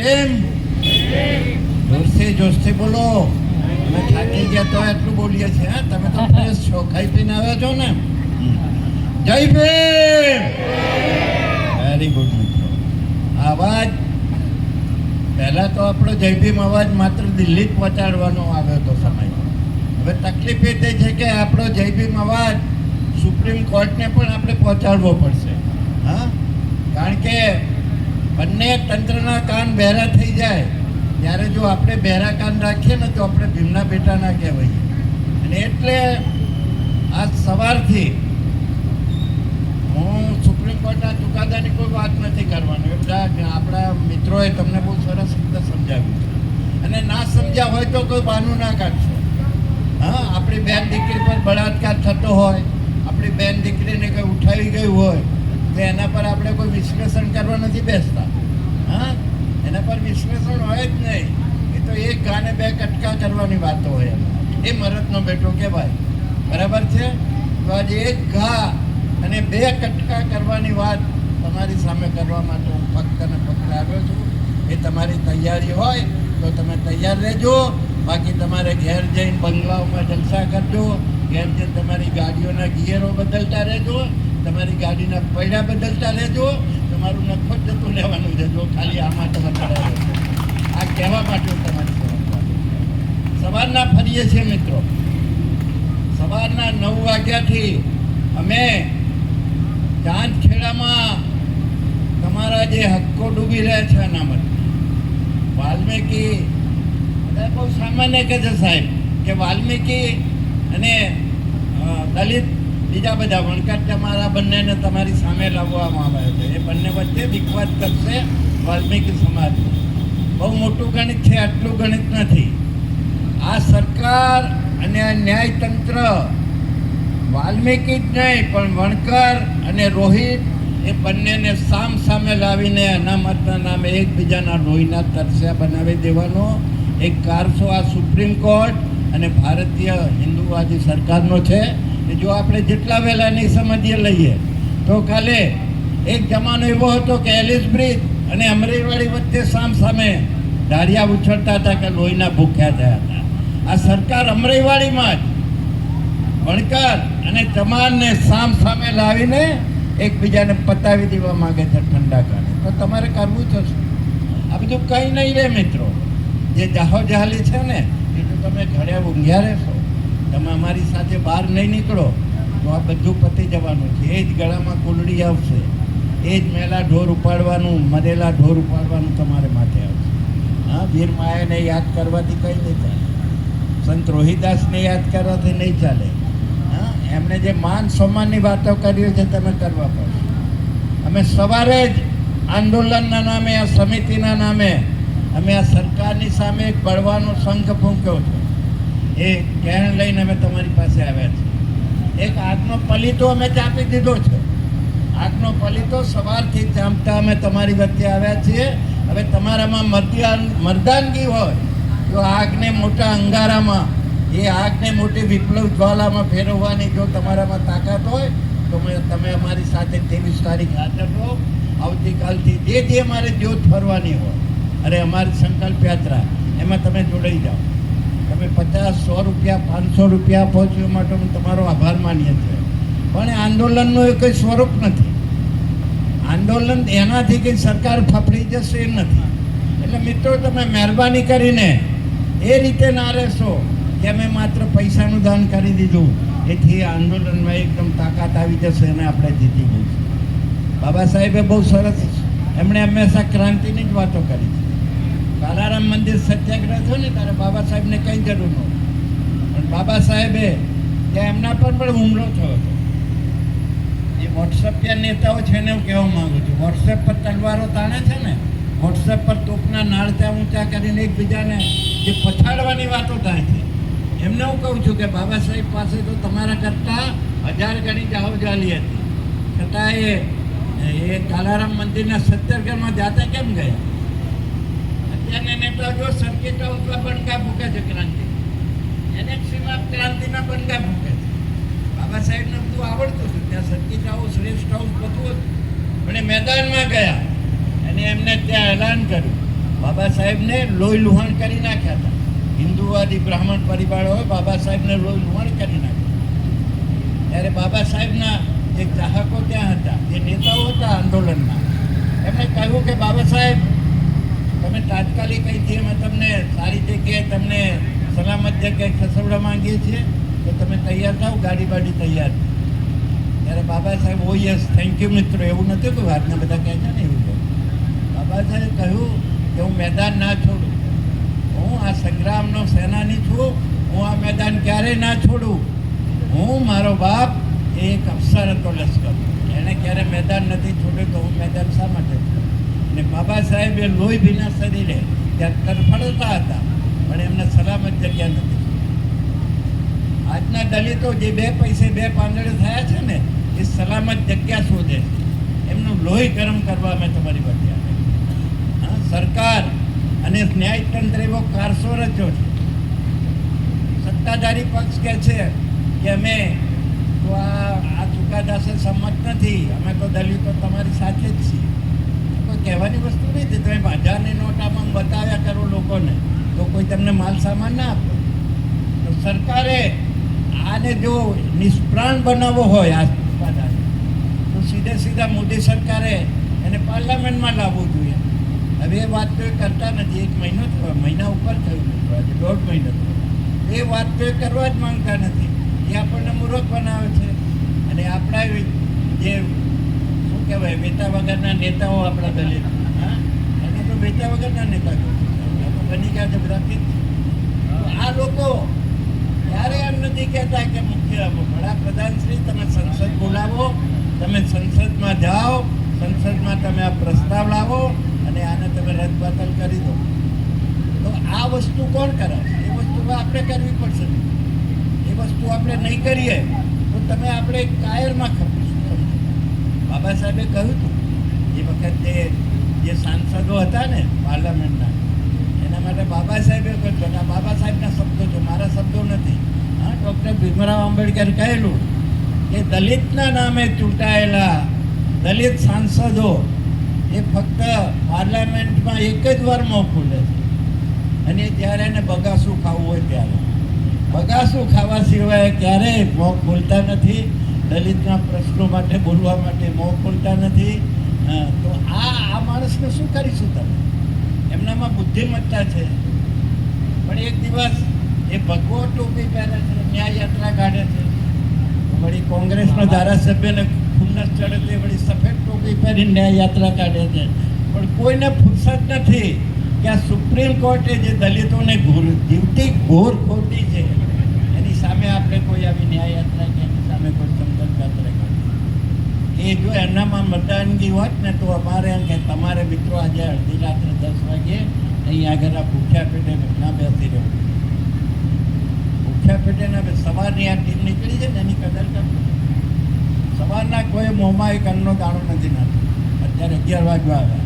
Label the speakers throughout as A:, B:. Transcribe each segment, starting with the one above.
A: ભીમ જોશથી બોલો. તમે થાકી ગયા તો એટલું બોલીએ છીએ. હા, તમે તો ફ્રેશ છો, ખાઈ પીને આવ્યા છો ને. જય ભીમ. વેરી ગુડ મિત્રો. અવાજ પહેલા તો આપણો જય ભીમ અવાજ માત્ર દિલ્હી જ પહોંચાડવાનો આવ્યો હતો સમય. હવે તકલીફ એ થઈ છે કે આપણો જય ભીમ અવાજ સુપ્રીમ કોર્ટને પણ આપણે પહોંચાડવો પડશે. હા, કારણ કે બંને તંત્રના કાન બહેરા થઈ જાય ત્યારે જો આપણે બહેરા કાન રાખીએ ને તો આપણે ભીમના બેટા ના કહેવાય. અને એટલે આજ સવારથી હું સુપ્રીમ કોર્ટના ચુકાદાની કોઈ વાત નથી કરવાની. આપણા મિત્રોએ તમને બહુ સરસ રીતે સમજાવ્યું છે અને ના સમજ્યા હોય તો કોઈ બહાનું ના કાઢશો. હા, આપણી બેન દીકરી પર બળાત્કાર થતો હોય, આપણી બેન દીકરીને કંઈ ઉઠાવી ગયું હોય તો એના પર આપણે કોઈ વિશ્લેષણ કરવા નથી બેસતા. હા, એના પર વિશ્લેષણ હોય જ નહીં. એ તો એક ઘાને બે કટકા કરવાની વાતો હોય. એ મરદનો બેટો કહેવાય. બરાબર છે? તો આજે એક ઘા અને બે કટકા કરવાની વાત તમારી સામે કરવા માટે હું ફક્ત ને ફક્ત આવ્યો છું. એ તમારી તૈયારી હોય તો તમે તૈયાર રહેજો. બાકી તમારે ઘેર જઈને બંગલાઓમાં જલસા કરજો. ઘેર જઈને તમારી ગાડીઓના ગિયરો બદલતા રહેજો, તમારી ગાડીના પૈડા બદલતા રહેજો. તમારું નખો જ જતું લેવાનું છે. જો ખાલી આમાં તમે ચડાવી રહેજો. આ કહેવા માટે હું તમારી સવારના ફરીએ છીએ મિત્રો. સવારના 9 વાગ્યાથી અમે ચાંદખેડામાં તમારા જે હક્કો ડૂબી રહ્યા છે એના માટે વાલ્મીકી બહુ સામાન્ય કહે છે સાહેબ કે વાલ્મીકી અને દલિત બીજા બધા વણકર તમારા બંનેને તમારી સામે લાવવામાં આવે છે. એ બંને વચ્ચે વિખવાદ કરશે વાલ્મીકી સમાજ. બહુ મોટું ગણિત છે, આટલું ગણિત નથી. આ સરકાર અને આ ન્યાયતંત્ર વાલ્મીકી જ નહીં પણ વણકર અને રોહિત એ બંનેને સામે લાવીને અનામતના નામે એકબીજાના લોહીના તરસ્યા બનાવી દેવાનો એક કારસો આ સુપ્રીમ કોર્ટ અને ભારતીય હિન્દુવાદી સરકારનો છે. જો આપણે જેટલા વહેલા નહીં સમજીએ લઈએ તો કાલે એક જમાનો એવો હતો કે એલિસ બ્રિજ અને અમરેવાડી વચ્ચે સામે ધારિયા ઉછળતા હતા કે લોહીના ભૂખ્યા થયા હતા. આ સરકાર અમરેવાડીમાં જ વણકર અને ચમારને સામે લાવીને એકબીજાને પતાવી દેવા માંગે છે ઠંડા કાળે. તો તમારે કરવું છે શું? આ બધું કંઈ નહીં રહે મિત્રો. જે જાહોજહાલી છે ને એ તો તમે ઘરે ઊંઘ્યા રહેશો. તમે અમારી સાથે બહાર નહીં નીકળો તો આ બધું પતી જવાનું છે. એ જ ગળામાં કુંડળી આવશે, એ જ મેલા ઢોર ઉપાડવાનું, મરેલા ઢોર ઉપાડવાનું તમારે માથે આવશે. હા, વીર માયાને યાદ કરવાથી કંઈ નહીં ચાલે, સંત રોહિદાસને યાદ કરવાથી નહીં ચાલે. હા, એમણે જે માન સન્માનની વાતો કરી છે તમે કરવા પડશે. અમે સવારે જ આંદોલનના નામે, આ સમિતિના નામે અમે આ સરકારની સામે એક બળવાનો શંખ ફૂંક્યો છે. એ કહેણ લઈને અમે તમારી પાસે આવ્યા છીએ. એક આગનો પલીતો અમે ચાપી દીધો છે. આગનો પલીતો સવારથી ચાંપતા અમે તમારી વચ્ચે આવ્યા છીએ. હવે તમારામાં મર્દાનગી હોય તો આગને મોટા અંગારામાં, એ આગને મોટી વિપ્લવ જ્વાલામાં ફેરવવાની જો તમારામાં તાકાત હોય તો તમે અમારી સાથે 23 તારીખ હાજર રહો. આવતીકાલથી જે અમારે જ્યોત ફરવાની હોય, અરે અમારી સંકલ્પ યાત્રા એમાં તમે જોડાઈ જાઓ. તમે 50, 100 રૂપિયા, 500 રૂપિયા આપો છો એ માટે હું તમારો આભાર માનીએ છીએ. પણ આંદોલનનું એ કંઈ સ્વરૂપ નથી. આંદોલન એનાથી કંઈ સરકાર ફફડી જશે એ નથી. એટલે મિત્રો તમે મહેરબાની કરીને એ રીતે ના રહેશો કે અમે માત્ર પૈસાનું દાન કરી દીધું એથી આંદોલનમાં એકદમ તાકાત આવી જશે અને આપણે જીતી જઈશું. બાબા સાહેબે બહુ સરસ, એમણે હંમેશા ક્રાંતિની જ વાતો કરી છે. કાલારામ મંદિર સત્યાગ્રહ થયો ને ત્યારે બાબા સાહેબને કંઈ જરૂર નહોતી. પણ બાબા સાહેબે ત્યાં એમના પર પણ હુમલો થયો હતો. એ વોટ્સએપના નેતાઓ છે ને હું કહેવા માગું છું, વોટ્સએપ પર તલવારો તાણે છે ને, વોટ્સએપ પર તોપના નાળતા ઊંચા કરીને એકબીજાને જે પછાડવાની વાતો થાય છે, એમને હું કહું છું કે બાબા સાહેબ પાસે તો તમારા કરતાં 1000 ગણી જાહોજલાલી હતી. છતાં એ કાલારામ મંદિરના સત્યાગ્રહમાં જાતા કેમ ગયા? અત્યારના નેતાઓ જો સર્કિટ હાઉસમાં બનકા ફૂંકે છે ક્રાંતિ, એનેક્સીમાં ક્રાંતિના બનકા ફૂંકે છે. બાબા સાહેબને બધું આવડતું હતું, ત્યાં સર્કિટ હાઉસ, રેસ્ટ હાઉસ બધું હતું. પણ એ મેદાનમાં ગયા અને એમને ત્યાં એલાન કર્યું બાબા સાહેબને લોહી લુહાણ કરી નાખ્યા હતા. હિન્દુવાદી બ્રાહ્મણ પરિવારોએ બાબા સાહેબને લોહી લુહાણ કરી નાખ્યા. ત્યારે બાબા સાહેબના જે ચાહકો ત્યાં હતા, જે નેતાઓ હતા આંદોલનના, એમણે કહ્યું કે બાબા સાહેબ, તમે તાત્કાલિક અહીંથી અમે તમને સારી જગ્યાએ તમને સલામત જગ્યાએ ખસેડવા માંગીએ છીએ, તો તમે તૈયાર થાવ, ગાડી બાડી તૈયાર. ત્યારે બાબા સાહેબ, ઓ યસ, થેન્ક યુ મિત્રો, એવું નથી કે વાતના બધા કહે છે ને એવું કહ્યું. બાબા સાહેબ કહ્યું કે હું મેદાન ના છોડું, હું આ સંગ્રામનો સેનાની છું, હું આ મેદાન ક્યારેય ના છોડું. હું, મારો બાપ એ એક અફસર હતો લશ્કર, એણે ક્યારે મેદાન નથી છોડ્યું, તો હું મેદાન શા માટે છોડું? અને બાબા સાહેબ એ લોહી ભીના શરીરે ત્યાં તરફડતા હતા, પણ એમને સલામત જગ્યા નથી. આજના દલિતો જે 2 પૈસે 2 પાંદડે થયા છે ને, એ સલામત જગ્યા શોધે છે. એમનું લોહી ગરમ કરવા અમે તમારી વચ્ચે આવ્યા. સરકાર અને ન્યાયતંત્ર એવો કારસો રચ્યો છે. સત્તાધારી પક્ષ કહે છે કે અમે તો આ ચુકાદાસે સંમત નથી, અમે તો દલિતો તમારી સાથે જ છીએ. કોઈ કહેવાની વસ્તુ નથી. તમે 1000ની નોટ આમાં બતાવ્યા કરો લોકોને, તો કોઈ તમને માલ સામાન ના આપે. તો સરકારે આને જો નિષ્પ્રાણ બનાવવો હોય આ ચુકાદાને, તો સીધા મોદી સરકારે એને પાર્લામેન્ટમાં લાવવું જોઈએ. હવે એ વાત તો એ કરતા નથી. 1 મહિનો થયો, મહિના ઉપર થયું નથી, આજે 1.5 મહિનો થયો. એ વાત તો એ કરવા જ માંગતા નથી. એ આપણને મૂર્ખ બનાવે છે. અને આપણા જે શું કહેવાય વેતા વગરના નેતાઓ, આપણા દલિત, એને તો વેતા વગરના નેતા બની ગયા છે બધા. આ લોકો ક્યારે એમ નથી કહેતા કે મુખ્ય વડાપ્રધાન શ્રી, તમે સંસદ બોલાવો, તમે સંસદમાં જાઓ, સંસદમાં તમે આ પ્રસ્તાવ લાવો અને આને તમે રદબાતલ કરી દો. તો આ વસ્તુ કોણ કરે? એ વસ્તુ આપણે કરવી પડશે. એ વસ્તુ આપણે નહીં કરીએ તો તમે આપણે કાયરમાં ખપીશું. બાબા સાહેબે કહ્યું હતું એ વખતે જે સાંસદો હતા ને પાર્લામેન્ટના, એના માટે બાબા સાહેબે કહ્યું, આ બાબા સાહેબના શબ્દો છે, મારા શબ્દો નથી. ડૉક્ટર ભીમરાવ આંબેડકર કહેલું કે દલિતના નામે ચૂંટાયેલા દલિત સાંસદો એ ફક્ત પાર્લામેન્ટમાં એક જ વાર મોં ખોલે છે, અને જ્યારે એને બગાસું ખાવું હોય ત્યારે. બગાસું ખાવા સિવાય ક્યારેય મોં ખોલતા નથી. દલિતના પ્રશ્નો માટે બોલવા માટે મોં ખોલતા નથી. તો આ માણસને શું કરીશું તમે? એમનામાં બુદ્ધિમત્તા છે, પણ એક દિવસ એ ભગવો ટોપી પહેરે છે, ન્યાય યાત્રા કાઢે છે. વળી કોંગ્રેસના ધારાસભ્યને ખુન્નસ ચડે છે, વળી સફેદ ટોપી પહેરી ન્યાય યાત્રા કાઢે છે. પણ કોઈને ફુરસદ નથી કે આ સુપ્રીમ કોર્ટે જે દલિતોને જીવતી ઘોર ખોટી છે, એની સામે આપણે કોઈ આવી ન્યાય યાત્રા કે એની સામે કોઈ સમજણ યાત્રા કરી. એ જો એનામાં મતદાનગી હોત ને, તો અમારે એમ કે તમારે મિત્રો આજે અડધી રાત્રે 10 વાગે અહીં આગળ આ ભૂખ્યા પેટે ના બેસી રહ્યું. ભૂખ્યા પેટે ના સવારની આ ટીમ નીકળી છે ને, એની કદર કરજો. સવારના કોઈ મોંમાં એક અન્નનો દાણો નથી નાખ્યો. અત્યારે 11 વાગવા આવ્યા,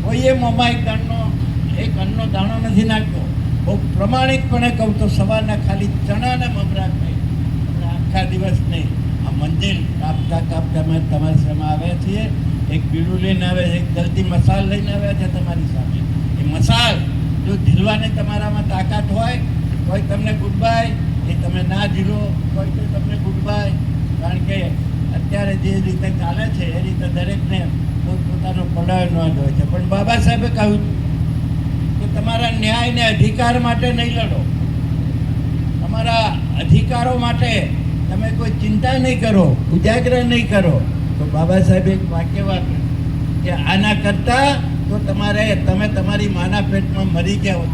A: કોઈએ મોંમાં એક અન્નનો દાણો નથી નાખ્યો. બહુ પ્રમાણિકપણે કહું તો સવારના ખાલી ચણા ને મમરા ખાઈ આખા દિવસ નહીં. આ મંદિર કાપતા અમે તમારી સામે આવ્યા છીએ. એક પીળું લઈને આવ્યા છે, એક જલ્દી મસાલ લઈને આવ્યા છે તમારી સામે. એ મસાલ જો ઝીલવાની તમારામાં તાકાત હોય તોય તમને ગુડ બાય, એ તમે ના ઝીલો તોય તો તમને ગુડ બાય. કારણ કે અત્યારે જે રીતે ચાલે છે એ રીતે દરેકને પોતપોતાનો પડાવ નોંધ હોય છે. પણ બાબા સાહેબે કહ્યું કે તમારા ન્યાય ને અધિકાર માટે નહીં લડો, તમારા અધિકારો માટે તમે કોઈ ચિંતા નહીં કરો, ઉજાગર નહીં કરો. તો બાબા સાહેબે એક વાક્ય વાપર્યું કે આના કરતાં તો તમે તમારી માના પેટમાં મરી ગયા હોત.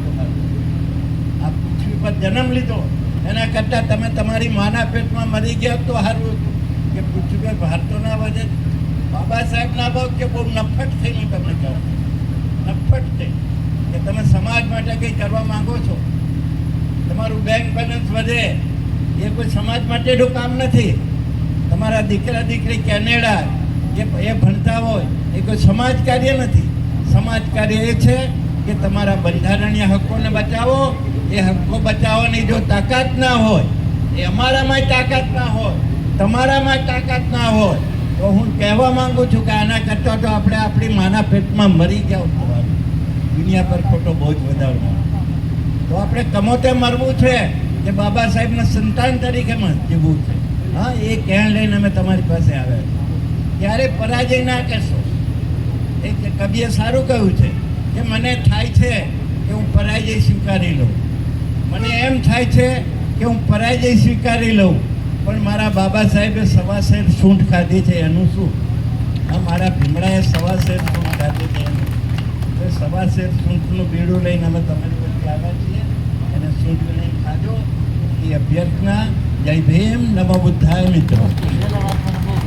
A: આ પૃથ્વી પર જન્મ લીધો એના કરતાં તમે તમારી માના પેટમાં મરી ગયા તો સારું હતું કે પૃથ્વી પર ભાર તો ના વધે. બાબા સાહેબ ના ભાવ કે બહુ નફટ થઈને તમને કહું, નફટ થઈ કે તમે સમાજ માટે કંઈ કરવા માંગો છો. તમારું બેંક બેલેન્સ વધે એ કોઈ સમાજ માટેનું કામ નથી. તમારા દીકરા દીકરી કેનેડા એ ભણતા હોય એ કોઈ સમાજ કાર્ય નથી. સમાજ કાર્ય એ છે કે તમારા બંધારણીય હકોને બચાવો. એ હકો બચાવવાની જો તાકાત ના હોય, એ અમારામાં તાકાત ના હોય, તમારામાં તાકાત ના હોય, તો હું કહેવા માંગુ છું કે આના કરતાં તો આપણે આપણી માના પેટમાં મરી જાવ. દુનિયા પર ખોટો બોજ વધારવાનો. તો આપણે કમોતે મરવું છે કે બાબા સાહેબના સંતાન તરીકે જીવવું છે? હા, એ ક્યાં લઈને અમે તમારી પાસે આવ્યા છીએ. ત્યારે પરાજય ના કહેશો. એ કવિએ સારું કહ્યું છે કે મને થાય છે કે હું પરાજય સ્વીકારી લઉં, મને એમ થાય છે કે હું પરાજય સ્વીકારી લઉં, પણ મારા બાબા સાહેબે સવાશેર સૂંઠ ખાધી છે એનું શું? આ મારા ભીમડાએ સવાશેર સૂંઠ ખાધી છે એનું. તો સવાશેર સૂંઠનું બીડું લઈને અમે તમારી પાસે આવ્યા છીએ, અને સૂંઠ લઈને ખાજો એ અભ્યર્થના. જય ભીમ, નમો બુદ્ધાય મિત્રો.